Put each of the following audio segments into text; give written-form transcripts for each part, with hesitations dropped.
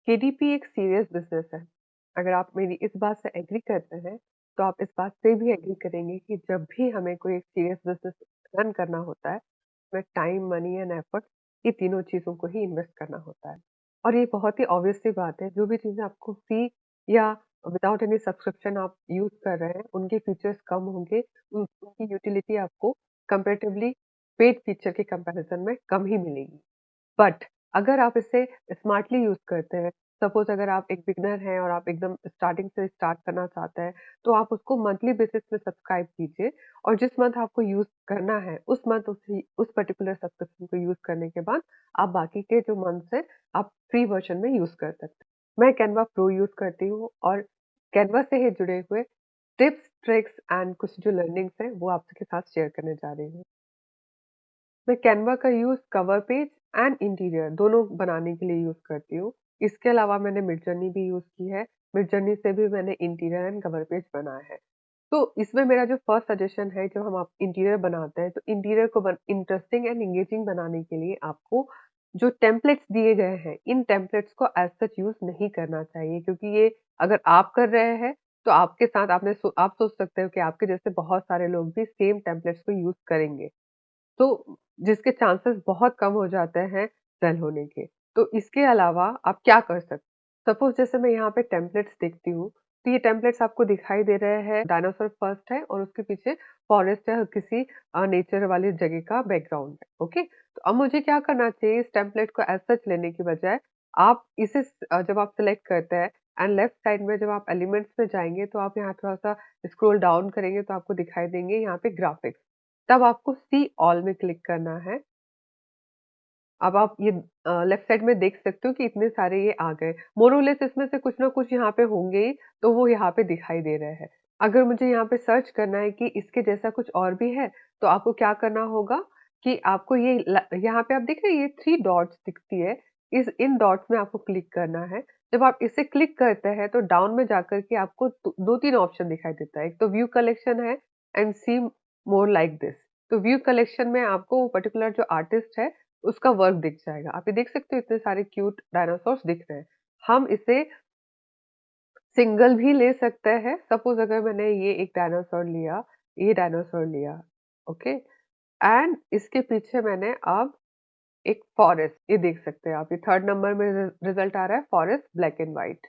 KDP एक serious business है। अगर आप मेरी इस बात से एग्री करते हैं, तो आप इस बात से भी एग्री करेंगे कि जब भी हमें कोई एक सीरियस बिज़नेस रन करना होता है, हमें टाइम, मनी एंड एफर्ट ये तीनों चीज़ों को ही इन्वेस्ट करना होता है। और ये बहुत ही ऑब्वियस सी बात है, जो भी चीज़ें आपको फ्री या विदाउट एनी सब्सक्रिप्शन आप यूज़ कर रहे हैं, उनके फीचर्स कम होंगे, उनकी यूटिलिटी आपको कंपैरेटिवली पेड फीचर के कंपैरिज़न में कम ही मिलेगी। बट अगर आप इसे स्मार्टली यूज़ करते हैं, सपोज़ अगर आप एक बिगिनर हैं और आप एकदम स्टार्टिंग से स्टार्ट करना चाहते हैं, तो आप उसको मंथली बेसिस पे सब्सक्राइब कीजिए और जिस मंथ आपको यूज़ करना है, उस मंथ उस पर्टिकुलर सब्सक्रिप्शन को यूज़ करने के बाद, आप बाकी के जो मंथ्स हैं, आप फ्री वर्ज़न में यूज़ कर सकते हैं। मैं कैनवा प्रो यूज़ करती हूँ और कैनवा से ही जुड़े हुए टिप्स, ट्रिक्स एंड कुछ जो लर्निंग्स हैं, वो आपके साथ शेयर करने जा रही हूँ। मैं कैनवा का use cover page and interior दोनों बनाने के लिए यूज़ करती हूँ। इसके अलावा मैंने मिडजर्नी भी यूज़ की है। मिडजर्नी से भी मैंने इंटीरियर एंड कवर पेज बनाया है। तो इसमें मेरा जो फर्स्ट सजेशन है जब हम आप इंटीरियर बनाते हैं तो इंटीरियर को बन इंटरेस्टिंग एंड एंगेजिंग बनाने के लिए आपको जो टेम्पलेट्स दिए गए हैं, इन टेम्पलेट्स को एज़ सच यूज़ नहीं करना चाहिए क्योंकि ये अगर आप कर रहे हैं तो आपके साथ आप सोच सकते हो कि आपके जैसे बहुत सारे लोग भी सेम टेम्पलेट्स को यूज़ करेंगे। तो जिसके चांसेस बहुत कम हो जाते हैं सेल होने के। तो इसके अलावा आप क्या कर सकते सपोज़ जैसे मैं यहाँ पे टेम्पलेट्स देखती हूँ, तो ये टेम्पलेट्स आपको दिखाई दे रहे हैं डायनासोर फर्स्ट है और उसके पीछे फॉरेस्ट है और किसी नेचर वाली जगह का बैकग्राउंड है, ओके? तो अब मुझे क्या करना चाहिए इस टेम्पलेट को एज़ सच लेने की बजाय आप जब आप सिलेक्ट करते हैं एंड लेफ्ट साइड में जब आप एलिमेंट्स में जाएँगे तो आप यहाँ थोड़ा-सा स्क्रॉल डाउन करेंगे तो आपको दिखाई देंगे यहाँ पे ग्राफ़िक्स। तब आपको सी ऑल में क्लिक करना है। अब आप ये लेफ्ट साइड में देख सकते हो कि इतने सारे ये आ गए। मोर और लेस इसमें से कुछ ना कुछ यहाँ पे होंगे ही, तो वो यहाँ पे दिखाई दे रहे हैं। अगर मुझे यहाँ पे सर्च करना है कि इसके जैसा कुछ और भी है, तो आपको क्या करना होगा कि आपको यहाँ पे आप देख रहे हैं ये 3 डॉट्स दिखती है, इन डॉट्स में आपको क्लिक करना है। जब आप इसे क्लिक करते हैं, तो डाउन में जाकर के आपको 2-3 ऑप्शन दिखाई देता है। एक तो व्यू कलेक्शन है and see more like this. तो व्यू कलेक्शन में आपको वो पर्टिकुलर जो आर्टिस्ट है उसका वर्क दिख जाएगा। आप ये देख सकते हो इतने सारे क्यूट डायनासोर्स दिख रहे हैं। हम इसे सिंगल भी ले सकते हैं। सपोज़ अगर मैंने ये डायनासोर लिया, ओके? एंड इसके पीछे मैंने अब एक फॉरेस्ट ये देख सकते हैं आप, ये 3rd नंबर में रिज़ल्ट आ रहा है forest black and white.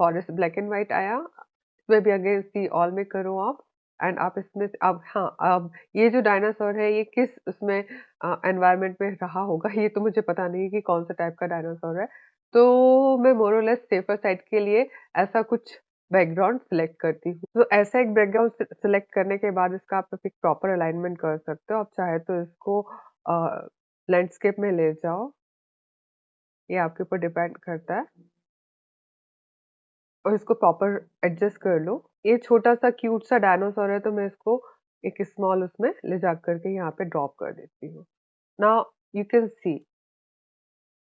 Forest black and white आया, इसमें भी अगेन सी ऑल में करो आप एंड आप इसमें से अब हाँ, अब ये जो डायनासोर है ये किस उसमें एनवायरनमेंट में रहा होगा ये तो मुझे पता नहीं कि कौन-सा टाइप का डायनासोर है। तो मैं मोर और लेस सेफर साइड के लिए ऐसा कुछ बैकग्राउंड सिलेक्ट करती हूँ। तो ऐसा एक बैकग्राउंड सिलेक्ट करने के बाद इसका आप एक प्रॉपर अलाइनमेंट कर सकते हो। आप चाहे तो इसको लैंडस्केप में ले जाओ, ये आपके ऊपर डिपेंड करता है। और इसको प्रॉपर एडजस्ट कर लो। ये छोटा-सा क्यूट सा डायनासोर है तो मैं इसको एक स्मॉल उसमें ले जा कर के यहाँ पे ड्रॉप कर देती हूँ। नाउ यू कैन सी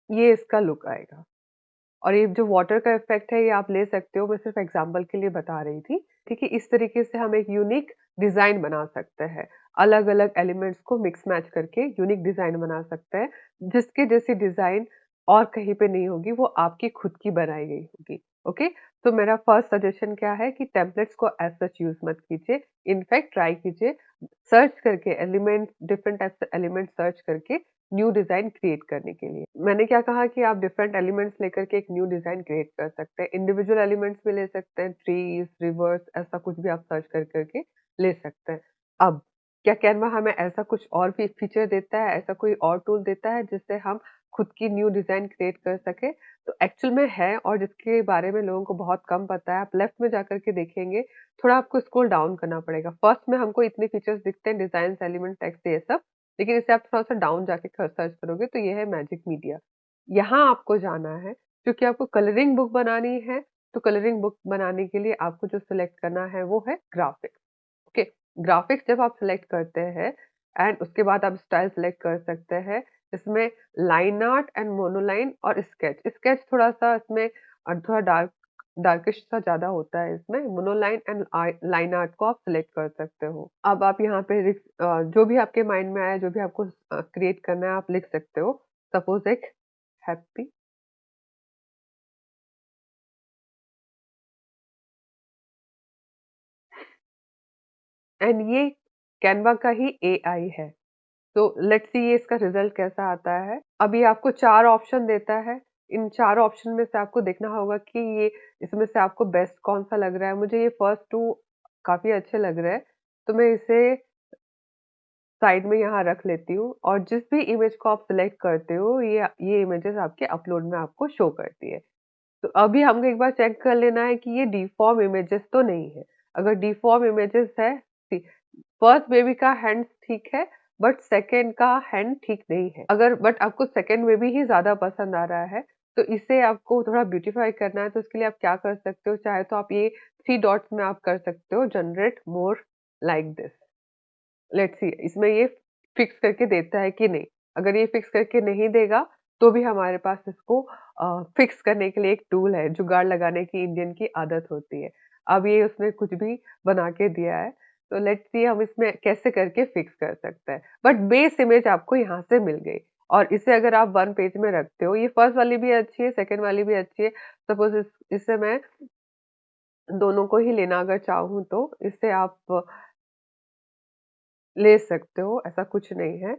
ये इसका लुक आएगा। और ये जो वाटर का इफ़ेक्ट है ये आप ले सकते हो, मैं सिर्फ़ एग्ज़ाम्पल के लिए बता रही थी। ठीक है, इस तरीके से हम एक यूनिक डिज़ाइन बना सकते हैं। अलग-अलग एलिमेंट्स को मिक्स मैच करके यूनिक डिज़ाइन बना सकते हैं, जिसके जैसी डिज़ाइन और कहीं पे नहीं होगी, वो आपकी खुद की बनाई गई होगी। ओके? तो मेरा फर्स्ट सजेशन क्या है कि टेम्पलेट्स को एज़ सच यूज़ मत कीजिए। इनफैक्ट ट्राई कीजिए सर्च करके different types of elements search करके न्यू डिज़ाइन क्रिएट करने के लिए। मैंने क्या कहा कि आप डिफरेंट एलिमेंट्स लेकर के एक न्यू डिज़ाइन क्रिएट कर सकते हैं। इंडिविजुअल एलिमेंट्स भी ले सकते हैं, ट्रीज़, रिवर्स ऐसा कुछ भी आप सर्च कर कर के ले सकते हैं। अब क्या कैनवा हमें ऐसा कुछ और भी फीचर देता है, ऐसा कोई और टूल देता है जिससे हम खुद की न्यू डिज़ाइन क्रिएट कर सकें? तो एक्चुअल में है और जिसके बारे में लोगों को बहुत कम पता है। आप लेफ्ट में जाकर के देखेंगे, थोड़ा आपको स्क्रॉल डाउन करना पड़ेगा। फर्स्ट में हमको इतने फीचर्स दिखते हैं डिज़ाइन्स, एलिमेंट, टेक्स्ट ये सब। लेकिन इसे आप थोड़ा-सा डाउन जाके सर्च करोगे तो ये है मैजिक मीडिया। यहाँ आपको जाना है क्योंकि आपको कलरिंग बुक बनानी है, तो कलरिंग बुक बनाने के लिए आपको जो सिलेक्ट करना है वो है ग्राफ़िक्स, ओके? ग्राफ़िक्स जब आप सिलेक्ट करते हैं एंड उसके बाद आप स्टाइल सिलेक्ट कर सकते हैं। इसमें लाइन आर्ट एंड मोनोलाइन और स्केच। स्केच थोड़ा-सा इसमें थोड़ा डार्किश सा ज़्यादा होता है इसमें। मोनोलाइन एंड लाइन आर्ट को आप सिलेक्ट कर सकते हो। अब आप यहाँ पे जो भी आपके माइंड में आए, जो भी आपको क्रिएट करना है आप लिख सकते हो। सपोज़ एक हैप्पी एंड ये कैनवा का ही एआई है। तो लेट्स सी ये इसका रिजल्ट कैसा आता है। अब ये आपको 4 ऑप्शन देता है। इन 4 ऑप्शन में से आपको देखना होगा कि ये इसमें से आपको बेस्ट कौन-सा लग रहा है। मुझे ये फर्स्ट 2 काफ़ी अच्छे लग रहे हैं, तो मैं इसे साइड में यहाँ रख लेती हूँ और जिस भी इमेज को आप सिलेक्ट करते हो, ये इमेजेस आपके अपलोड में आपको शो करती है। तो अभी हमको एक बार चेक कर लेना है कि ये डिफ़ॉर्म इमेजेस तो नहीं है। अगर डिफ़ॉर्म इमेजेस है, सी फर्स्ट बेबी का हैंड्स ठीक है, बट सेकंड का हैंड ठीक नहीं है। अगर बट आपको सेकंड बेबी ही ज़्यादा पसंद आ रहा है, तो इसे आपको थोड़ा ब्यूटीफाई करना है, तो इसके लिए आप क्या कर सकते हो, चाहे तो आप ये 3 डॉट्स में आप कर सकते हो generate more like this. Let's see इसमें ये फिक्स करके देता है कि नहीं। अगर ये फिक्स करके नहीं देगा, तो भी हमारे पास इसको फिक्स करने के लिए एक टूल है, जुगाड़ लगाने की इंडियन की आदत होती है। अब ये उसने कुछ भी बना के दिया है, तो लेट्स सी हम इसमें कैसे करके फिक्स कर सकते हैं। बट बेस इमेज आपको यहाँ से मिल गई और इसे अगर आप 1 पेज में रखते हो, ये फर्स्ट वाली भी अच्छी है, सेकंड वाली भी अच्छी है। सपोज़ इसे मैं दोनों को ही लेना अगर चाहूँ तो, इससे आप ले सकते हो, ऐसा कुछ नहीं है।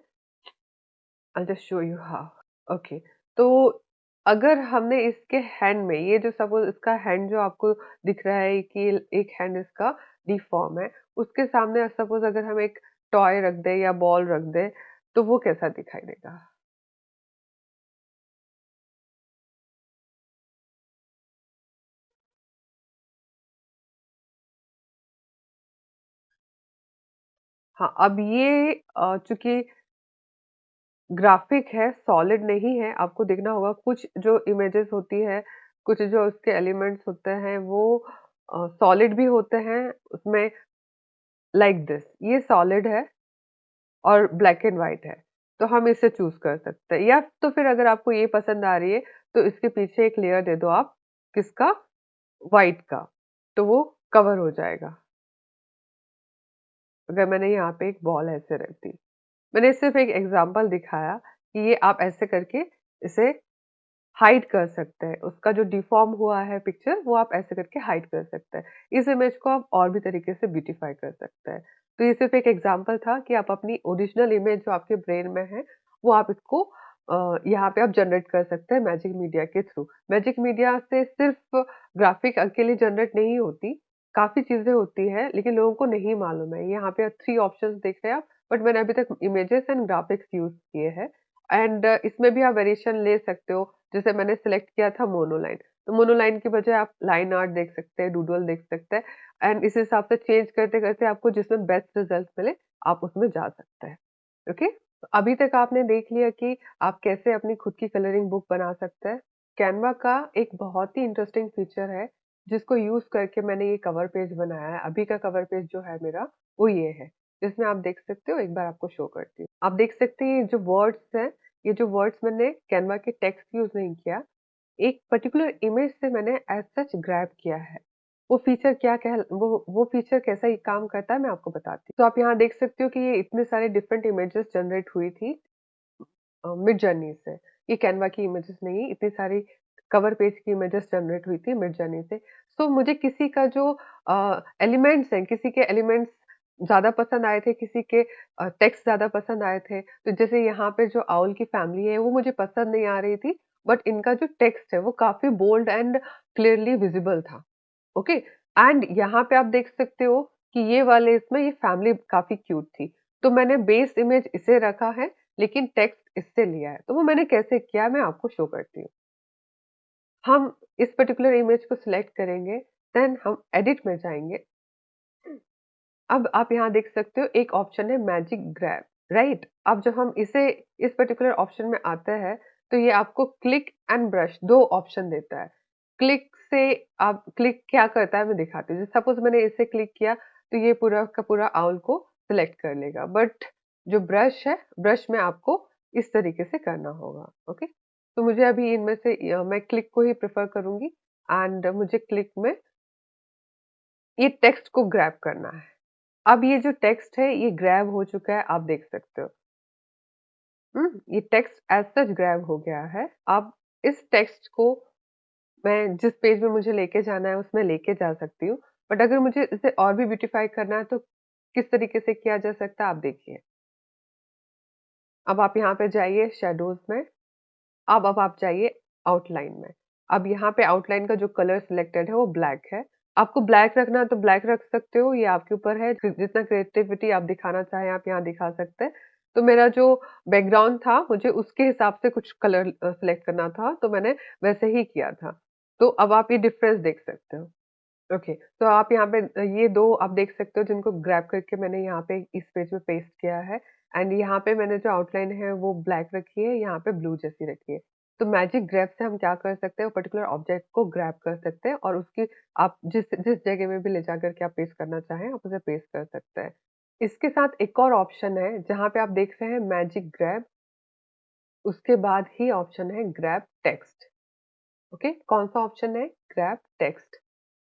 I'll just show you how. Okay, तो अगर हमने इसके हैंड में ये जो सपोज़ इसका हैंड जो आपको दिख रहा है कि एक हैंड इसका डिफ़ॉर्म है, उसके सामने सपोज़ अगर हम एक टॉय रख दें या बॉल रख दें, तो वो कैसा दिखाई देगा? हाँ, अब ये चूँकि ग्राफ़िक है, सॉलिड नहीं है, आपको देखना होगा कुछ जो इमेजेस होती है, कुछ जो उसके एलिमेंट्स होते हैं वो सॉलिड भी होते हैं, उसमें लाइक दिस ये सॉलिड है और ब्लैक एंड व्हाइट है, तो हम इसे चूज़ कर सकते हैं या तो फिर अगर आपको ये पसंद आ रही है, तो इसके पीछे एक लेयर दे दो आप, किसका? व्हाइट का, तो वो कवर हो जाएगा। अगर मैंने यहाँ पे एक बॉल ऐसे रख दी। मैंने सिर्फ़ एक एग्ज़ाम्पल दिखाया कि ये आप ऐसे करके इसे हाइड कर सकते हैं। उसका जो डिफ़ॉर्म हुआ है पिक्चर, वो आप ऐसे करके हाइड कर सकते हैं। इस इमेज को आप और भी तरीके से ब्यूटीफाई कर सकते हैं। तो ये सिर्फ़ एक एग्ज़ाम्पल था कि आप अपनी ओरिजिनल इमेज जो आपके ब्रेन में है, वो आप इसको यहाँ पे आप जनरेट कर सकते हैं मैजिक मीडिया के थ्रू। मैजिक मीडिया से सिर्फ़ ग्राफ़िक अकेले जनरेट नहीं होती, काफ़ी चीज़ें होती हैं, लेकिन लोगों को नहीं मालूम है। यहाँ पे 3 ऑप्शंस देख रहे हैं आप, बट मैंने अभी तक इमेजेस एंड ग्राफ़िक्स यूज़ किए हैं एंड इसमें भी आप वेरिएशन ले सकते हो। जैसे मैंने सिलेक्ट किया था मोनोलाइन, तो मोनोलाइन की बजाय आप लाइन आर्ट देख सकते हैं, डूडल देख सकते हैं एंड इस हिसाब से चेंज करते-करते आपको जिसमें बेस्ट रिज़ल्ट मिले, आप उसमें जा सकते हैं। ओके? तो अभी तक आपने देख लिया कि आप कैसे अपनी खुद की कलरिंग बुक बना सकते हैं। कैनवा का एक बहुत ही इंटरेस्टिंग फीचर है, जिसको यूज़ करके मैंने ये कवर पेज बनाया है। अभी का कवर पेज जो है मेरा, वो ये है, जिसमें आप देख सकते हो, एक बार आपको शो करती हूँ। आप देख सकते हैं ये जो वर्ड्स हैं, ये जो वर्ड्स मैंने कैनवा के टेक्स्ट यूज़ नहीं किया, एक पर्टिकुलर इमेज से मैंने एज़ सच ग्रैब किया है। वो फीचर क्या कह वो फीचर कैसा ये काम करता है मैं आपको बताती हूँ। तो आप यहाँ देख सकते हो कि ये इतने सारे डिफरेंट इमेजेस जनरेट हुई थी मिड जर्नी से। ये कैनवा की इमेजेस नहीं, इतनी सारी कवर पेज की इमेजेस जनरेट हुई थी मिड जर्नी से। सो मुझे किसी का जो एलिमेंट्स हैं, किसी के एलिमेंट्स ज़्यादा पसंद आए थे, किसी के टेक्स्ट ज़्यादा पसंद आए थे। तो जैसे यहाँ पे जो आउल की फैमिली है, वो मुझे पसंद नहीं आ रही थी, बट इनका जो टेक्स्ट है, वो काफ़ी बोल्ड एंड क्लियरली विज़िबल था। ओके? एंड यहाँ पे आप देख सकते हो कि ये वाले इसमें ये फैमिली काफ़ी क्यूट थी। तो मैंने बेस इमेज इसे रखा है, लेकिन टेक्स्ट इससे लिया है। तो वो मैंने कैसे किया मैं आपको शो करती हूँ। हम इस पर्टिकुलर इमेज को सिलेक्ट करेंगे, देन हम एडिट में जाएँगे। अब आप यहाँ देख सकते हो एक ऑप्शन है मैजिक ग्रैब, राइट? अब जब हम इसे इस पर्टिकुलर ऑप्शन में आते हैं, तो ये आपको क्लिक एंड ब्रश 2 ऑप्शन देता है। क्लिक से आप क्लिक क्या करता है मैं दिखाती हूँ। सपोज़ मैंने इसे क्लिक किया, तो ये पूरा का पूरा आउल को सिलेक्ट कर लेगा। बट जो ब्रश है, ब्रश में आपको इस तरीके से करना होगा, ओके? तो मुझे अभी इनमें से मैं क्लिक को ही प्रेफ़र करूँगी एंड मुझे क्लिक में ये टेक्स्ट को ग्रैब करना है। अब ये जो टेक्स्ट है ये ग्रैब हो चुका है, आप देख सकते हो। ये टेक्स्ट एज़ सच ग्रैब हो गया है। अब इस टेक्स्ट को मैं जिस पेज में मुझे लेके जाना है उसमें लेके जा सकती हूँ। बट अगर मुझे इसे और भी ब्यूटीफाई करना है तो किस तरीके से किया जा सकता है आप देखिए। अब आप यहाँ पे जाइए शैडोज़ में, अब आप जाइए आउटलाइन में। अब यहाँ पे आउटलाइन का जो कलर सिलेक्टेड है वो ब्लैक है। आपको ब्लैक रखना है तो ब्लैक रख सकते हो, ये आपके ऊपर है। जितना क्रिएटिविटी आप दिखाना चाहें आप यहाँ दिखा सकते हैं। तो मेरा जो बैकग्राउंड था मुझे उसके हिसाब से कुछ कलर सिलेक्ट करना था, तो मैंने वैसे ही किया था। तो अब आप ये डिफरेंस देख सकते हो। ओके, तो आप यहाँ पे ये 2 आप देख सकते हो जिनको ग्रैब करके मैंने यहाँ पे इस पेज पे पेस्ट किया है एंड यहाँ पे मैंने जो आउटलाइन है वो ब्लैक रखी है, यहाँ पे ब्लू जैसी रखी है। तो मैजिक ग्रैब से हम क्या कर सकते हैं, वो पर्टिकुलर ऑब्जेक्ट को ग्रैब कर सकते हैं और उसकी आप जिस जिस जगह में भी ले जाकर के आप पेस्ट करना चाहें, आप उसे पेस्ट कर सकते हैं। इसके साथ एक और ऑप्शन है, जहाँ पे आप देख रहे हैं मैजिक ग्रैब, उसके बाद ही ऑप्शन है ग्रैब टेक्स्ट। ओके, कौन-सा ऑप्शन है? Grab text.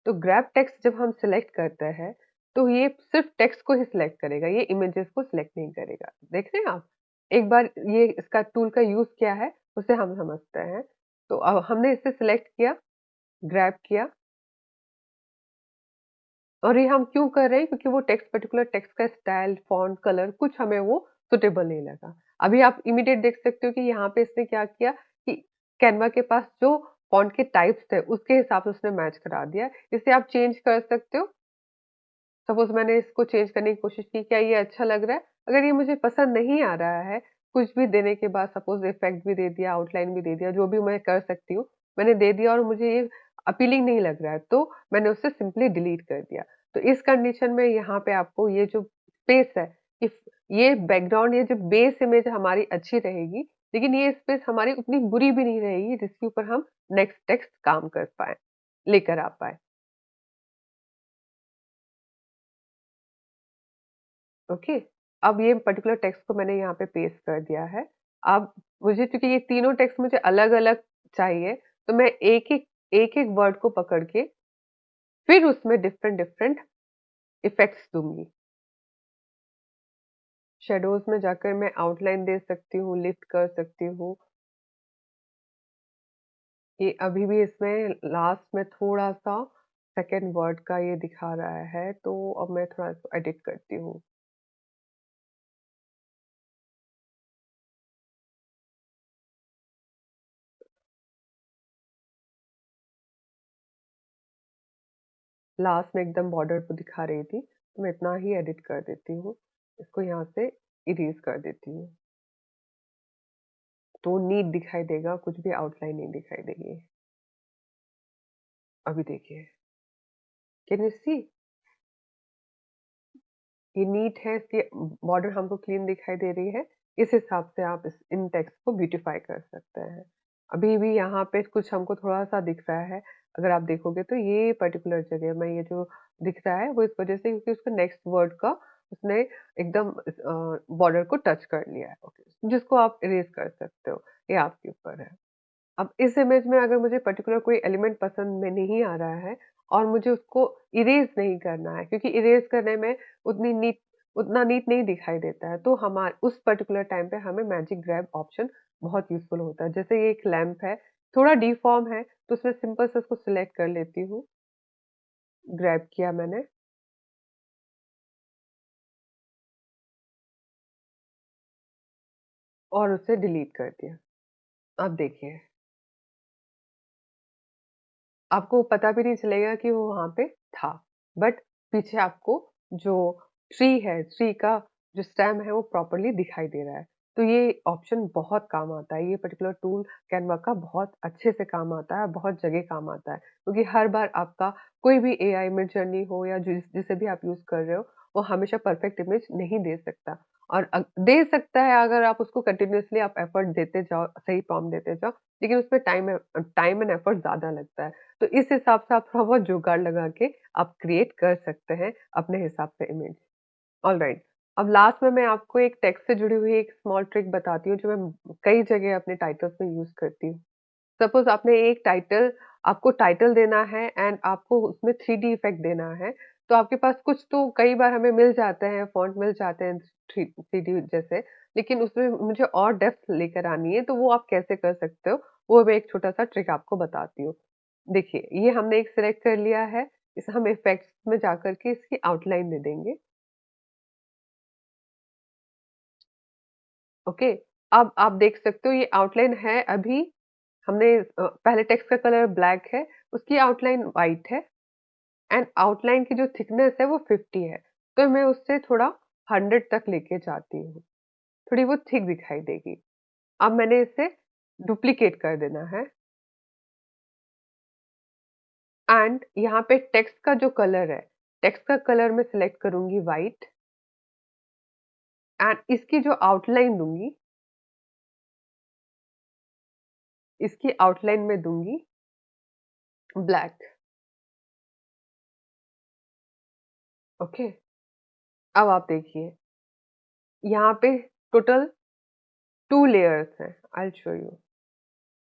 तो ग्रैब टेक्स्ट जब हम सिलेक्ट करते हैं, तो ये सिर्फ़ टेक्स्ट को ही सिलेक्ट करेगा, ये इमेजेस को सिलेक्ट नहीं करेगा। देख रहे हैं आप? एक बार ये इसका टूल का यूज़ क्या है, उसे हम समझते हैं। तो हमने इसे सिलेक्ट किया, ग्रैब किया और ये हम क्यों कर रहे हैं? क्योंकि वो टेक्स्ट पर्टिकुलर टेक्स्ट का स्टाइल, फ़ॉन्ट, कलर कुछ हमें वो सूटेबल नहीं लगा। अभी आप इमीडिएट देख सकते हो कि यहाँ पे इसने क्या किया कि कैनवा के पास जो फ़ॉन्ट के टाइप्स थे, उसके हिसाब से उसने मैच करा दिया। इसे आप चेंज कर सकते हो। सपोज़ मैंने इसको चेंज करने की कोशिश की, क्या ये अच्छा लग रहा है? अगर ये मुझे पसंद नहीं आ रहा है, कुछ भी देने के बाद सपोज़ इफ़ेक्ट भी दे दिया, आउटलाइन भी दे दिया, जो भी मैं कर सकती हूँ, मैंने दे दिया और मुझे ये अपीलिंग नहीं लग रहा है, तो मैंने उसे सिंपली डिलीट कर दिया। तो इस कंडीशन में यहाँ पे आपको ये जो स्पेस है, इफ ये बैकग्राउंड ये जो बेस इमेज हमारी अच्छी रहेगी, लेकिन ये स्पेस हमारी उतनी बुरी भी नहीं रहेगी, जिसके ऊपर हम नेक्स्ट टेक्स्ट काम कर पाएँ, लेकर आ पाएँ। ओके, अब ये पर्टिकुलर टेक्स्ट को मैंने यहाँ पे पेस्ट कर दिया है। अब मुझे चूँकि ये तीनों टेक्स्ट मुझे अलग-अलग चाहिए, तो मैं एक-एक वर्ड को पकड़ के फिर उसमें डिफरेंट-डिफरेंट इफ़ेक्ट्स दूँगी। शैडोज़ में जाकर मैं आउटलाइन दे सकती हूँ, लिफ्ट कर सकती हूँ। ये अभी भी इसमें लास्ट में थोड़ा-सा सेकंड वर्ड का ये दिखा रहा है, तो अब मैं थोड़ा इसको एडिट करती हूँ। लास्ट में एकदम बॉर्डर को दिखा रही थी, तो मैं इतना ही एडिट कर देती हूँ। इसको यहाँ से इरेज़ कर देती हूँ। तो नीट दिखाई देगा, कुछ भी आउटलाइन नहीं दिखाई देगी। अभी देखिए, कैन यू सी? ये नीट है, इसकी बॉर्डर हमको क्लीन दिखाई दे रही है। इस हिसाब से आप इस इन टेक्स्ट को ब्यूटीफाई कर सकते हैं। अभी भी यहाँ पे कुछ हमको थोड़ा-सा दिख रहा है, अगर आप देखोगे तो ये पर्टिकुलर जगह में ये जो दिख रहा है, वो इस वजह से क्योंकि उसका नेक्स्ट वर्ड का उसने एकदम बॉर्डर को टच कर लिया है। ओके, जिसको आप इरेज़ कर सकते हो, ये आपके ऊपर है। अब इस इमेज में अगर मुझे पर्टिकुलर कोई एलिमेंट पसंद में नहीं आ रहा है और मुझे उसको इरेज़ नहीं करना है क्योंकि इरेज़ करने में उतना नीट नहीं दिखाई देता है, तो उस पर्टिकुलर टाइम पे हमें मैजिक ग्रैब ऑप्शन बहुत यूज़फुल होता है। जैसे ये एक लैंप है, थोड़ा डिफ़ॉर्म है, तो उसमें सिंपल से उसको सिलेक्ट कर लेती हूँ, ग्रैब किया मैंने और उसे डिलीट कर दिया। अब देखिए, आपको पता भी नहीं चलेगा कि वो वहाँ पे था। बट पीछे आपको जो ट्री का जो स्टेम है वो प्रॉपर्ली दिखाई दे रहा है। तो ये ऑप्शन बहुत काम आता है। ये पर्टिकुलर टूल कैनवा का बहुत अच्छे से काम आता है, बहुत जगह काम आता है। क्योंकि हर बार आपका कोई भी एआई मिड जर्नी हो या जिसे भी आप यूज़ कर रहे हो, वो हमेशा परफेक्ट इमेज नहीं दे सकता। और दे सकता है अगर आप उसको कंटिन्यूअसली आप एफर्ट देते जाओ, सही प्रॉम्प्ट देते जाओ, लेकिन उसमें टाइम एंड एफर्ट ज़्यादा लगता है। तो इस हिसाब से आप थोड़ा बहुत जुगाड़ लगा के आप क्रिएट कर सकते हैं अपने हिसाब से इमेज। ऑलराइट, अब लास्ट में मैं आपको एक टेक्स्ट से जुड़ी हुई एक स्मॉल ट्रिक बताती हूँ जो मैं कई जगह अपने टाइटल्स में यूज़ करती हूँ। सपोज़ आपने एक टाइटल आपको टाइटल देना है एंड आपको उसमें 3D इफ़ेक्ट देना है, तो आपके पास कुछ तो कई बार हमें मिल जाते हैं, फ़ॉन्ट मिल जाते हैं 3D जैसे, लेकिन उसमें मुझे और डेप्थ लेकर आनी है, तो वो आप कैसे कर सकते हो, वो मैं एक छोटा-सा ट्रिक आपको बताती हूँ। देखिए, ये हमने एक सिलेक्ट कर लिया है, इसे हम इफ़ेक्ट्स में जाकर के इसकी आउटलाइन दे देंगे। ओके। अब आप देख सकते हो ये आउटलाइन है अभी हमने पहले टेक्स्ट का कलर ब्लैक है, उसकी आउटलाइन व्हाइट है एंड आउटलाइन की जो थिकनेस है वो 50 है। तो मैं उससे थोड़ा 100 तक लेके जाती हूँ, थोड़ी वो थिक दिखाई देगी। अब मैंने इसे डुप्लीकेट कर देना है एंड यहाँ पे टेक्स्ट का जो कलर है, टेक्स्ट का कलर मैं सिलेक्ट करूँगी व्हाइट एंड इसकी जो आउटलाइन दूँगी, इसकी आउटलाइन में दूँगी ब्लैक। ओके। अब आप देखिए, यहाँ पे टोटल 2 लेयर्स हैं। I will show you.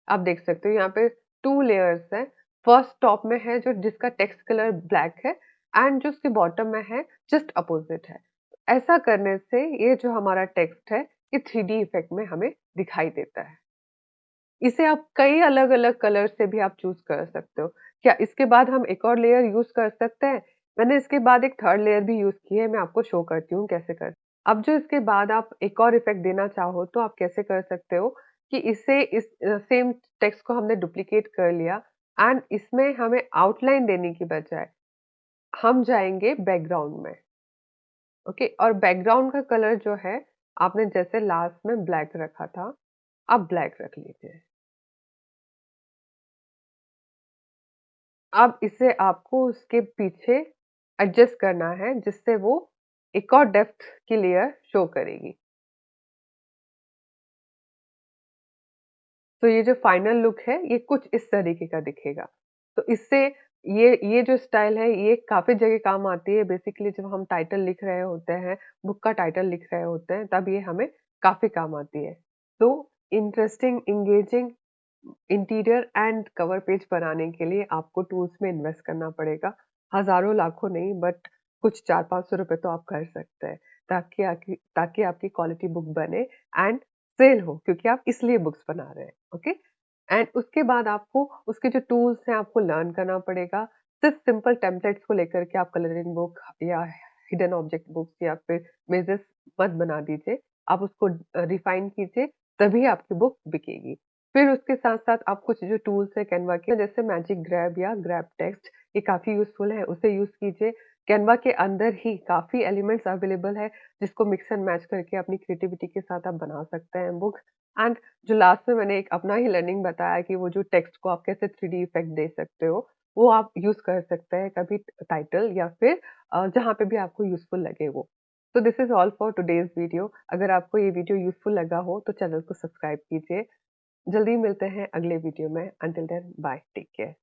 आप देख सकते हो यहाँ पे 2 लेयर्स हैं। फर्स्ट टॉप में है जो जिसका टेक्स्ट कलर ब्लैक है एंड जो उसके बॉटम में है जस्ट अपोजिट है। ऐसा करने से ये जो हमारा टेक्स्ट है, ये 3D इफेक्ट में हमें दिखाई देता है। इसे आप कई अलग-अलग कलर से भी आप चूज़ कर सकते हो। क्या इसके बाद हम एक और लेयर यूज़ कर सकते हैं? मैंने इसके बाद एक थर्ड लेयर भी यूज़ की है, मैं आपको शो करती हूँ कैसे कर अब जो इसके बाद आप एक और इफ़ेक्ट देना चाहो तो आप कैसे कर सकते हो कि इसे सेम टेक्स्ट को हमने डुप्लीकेट कर लिया एंड इसमें हमें आउटलाइन देने की बजाय हम जाएँगे बैकग्राउंड में, ओके? और बैकग्राउंड का कलर जो है, आपने जैसे लास्ट में ब्लैक रखा था, आप ब्लैक रख लीजिए। अब इसे आपको उसके पीछे एडजस्ट करना है जिससे वो एक और डेप्थ की लेयर शो करेगी। तो ये जो फाइनल लुक है ये कुछ इस तरीके का दिखेगा। तो इससे ये जो स्टाइल है ये काफ़ी जगह काम आती है बेसिकली जब हम टाइटल लिख रहे होते हैं, बुक का टाइटल लिख रहे होते हैं तब ये हमें काफ़ी काम आती है। तो interesting, engaging interior and cover page बनाने के लिए आपको टूल्स में इन्वेस्ट करना पड़ेगा। हज़ारों, लाखों नहीं बट कुछ 400-500 रुपए तो आप कर सकते हैं, ताकि आपकी क्वालिटी बुक बने एंड सेल हो क्योंकि आप इसलिए बुक्स बना रहे हैं, ओके? एंड उसके बाद आपको उसके जो टूल्स हैं आपको लर्न करना पड़ेगा। सिर्फ़ सिंपल टेम्पलेट्स को लेकर के आप कलरिंग बुक या हिडन ऑब्जेक्ट बुक्स या फिर मेजेस मत बना दीजिए। आप उसको रिफाइन कीजिए, तभी आपकी बुक बिकेगी। फिर उसके साथ-साथ आप कुछ जो टूल्स हैं कैनवा के जैसे मैजिक ग्रैब या ग्रैब टेक्स्ट ये काफ़ी यूज़फुल है, उसे यूज़ कीजिए। कैनवा के अंदर ही काफ़ी एलिमेंट्स अवेलेबल है, जिसको मिक्स एंड मैच करके अपनी क्रिएटिविटी के साथ आप बना सकते हैं बुक्स एंड जो लास्ट में मैंने एक अपना ही लर्निंग बताया कि वो जो टेक्स्ट को आप कैसे 3D इफेक्ट दे सकते हो, वो आप यूज़ कर सकते हैं कभी टाइटल या फिर जहाँ पे भी आपको यूज़फुल लगे वो। तो this is all for today's video. अगर आपको ये वीडियो यूज़फुल लगा हो तो चैनल को सब्सक्राइब कीजिए। जल्दी मिलते हैं अगले वीडियो में। Until then bye, take care.